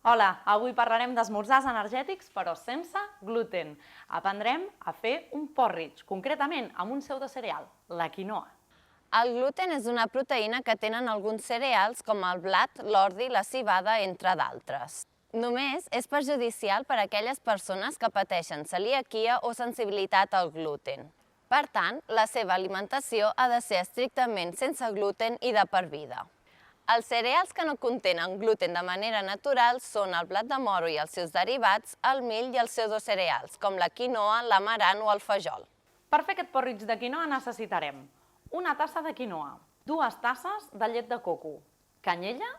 Hola, avui parlarem d'esmorzars energètics però sense gluten. Aprendrem a fer un porridge, concretament amb un pseudocereal, la quinoa. El gluten és una proteïna que tenen alguns cereals com el blat, l'ordi, la civada, entre d'altres. Només és perjudicial per a aquelles persones que pateixen celiaquia o sensibilitat al gluten. Per tant, la seva alimentació ha de ser estrictament sense gluten i de per vida. Els cereals que no contenen gluten de manera natural són el blat de moro i els seus derivats, el mill i els pseudocereals, com la quinoa, l'amaran o el fajol. Per fer aquest porridge de quinoa necessitarem una tassa de quinoa, 2 tasses de llet de coco, canyella,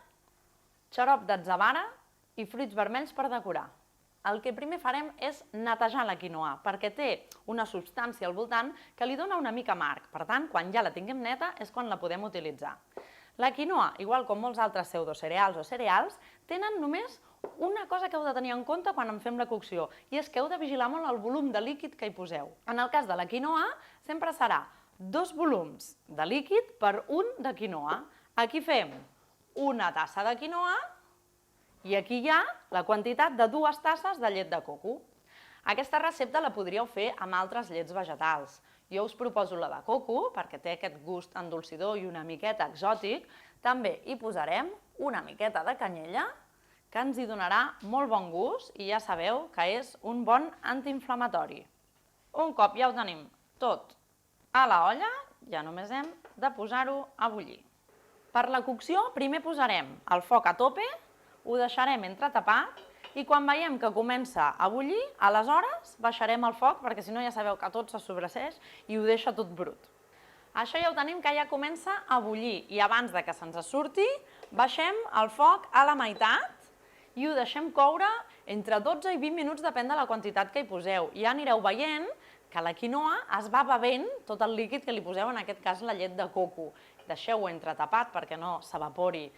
xarop d'atzavara i fruits vermells per decorar. El que primer farem és netejar la quinoa, perquè té una substància al voltant que li dona una mica amarg. Per tant, quan ja la tinguem neta és quan la podem utilitzar. La quinoa, igual com molts altres pseudocereals o cereals, tenen només una cosa que heu de tenir en compte quan en fem la cocció, i és que heu de vigilar molt el volum de líquid que hi poseu. En el cas de la quinoa, sempre serà 2 volums de líquid per 1 de quinoa. Aquí fem una tassa de quinoa i aquí hi ha la quantitat de 2 tasses de llet de coco. Aquesta recepta la podríeu fer amb altres llets vegetals. Jo us proposo la de coco, perquè té aquest gust endolcidor i una miqueta exòtic. També hi posarem una miqueta de canyella, que ens hi donarà molt bon gust i ja sabeu que és un bon antiinflamatori. Un cop ja ho tenim tot a la olla, ja només hem de posar-ho a bullir. Per la cocció, primer posarem el foc a tope, ho deixarem entretapat, i quan veiem que comença a bullir, aleshores baixarem el foc, perquè si no ja sabeu que tot se sobreceix i ho deixa tot brut. Això ja ho tenim, que ja comença a bullir, i abans que se'ns surti, baixem el foc a la meitat i ho deixem coure entre 12 i 20 minuts, depèn de la quantitat que hi poseu. Ja anireu veient que la quinoa es va bevent tot el líquid que li poseu, en aquest cas la llet de coco. Deixeu-ho entretapat perquè no s'evapori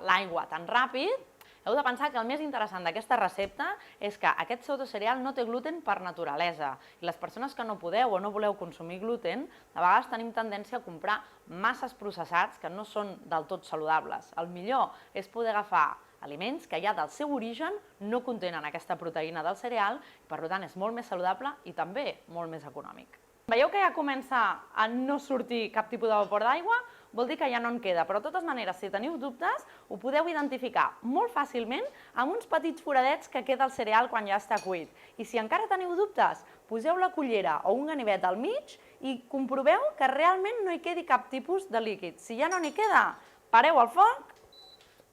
l'aigua tan ràpid. Heu de pensar que el més interessant d'aquesta recepta és que aquest pseudocereal no té gluten per naturalesa, i les persones que no podeu o no voleu consumir gluten, de vegades tenim tendència a comprar masses processats que no són del tot saludables. El millor és poder agafar aliments que ja del seu origen no contenen aquesta proteïna del cereal, i per tant és molt més saludable i també molt més econòmic. Veieu que ja comença a no sortir cap tipus de vapor d'aigua? Vol dir que ja no en queda, però de totes maneres, si teniu dubtes, ho podeu identificar molt fàcilment amb uns petits foradets que queda el cereal quan ja està cuit. I si encara teniu dubtes, poseu la cullera o un ganivet al mig i comproveu que realment no hi quedi cap tipus de líquid. Si ja no n'hi queda, pareu el foc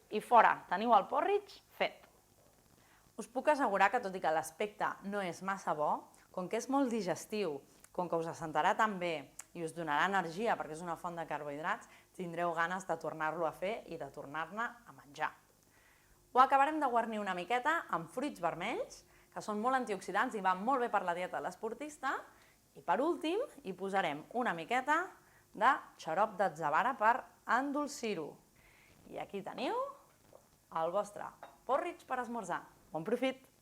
i fora, teniu el porridge fet. Us puc assegurar que, tot i que l'aspecte no és massa bo, com que és molt digestiu, com que us assentarà tan bé i us donarà energia perquè és una font de carbohidrats, tindreu ganes de tornar-lo a fer i de tornar-ne a menjar. Ho acabarem de guarnir una miqueta amb fruits vermells, que són molt antioxidants i van molt bé per la dieta de l'esportista, i per últim hi posarem una miqueta de xarop d'atzavara per endolcir-ho. I aquí teniu el vostre porridge per esmorzar. Bon profit!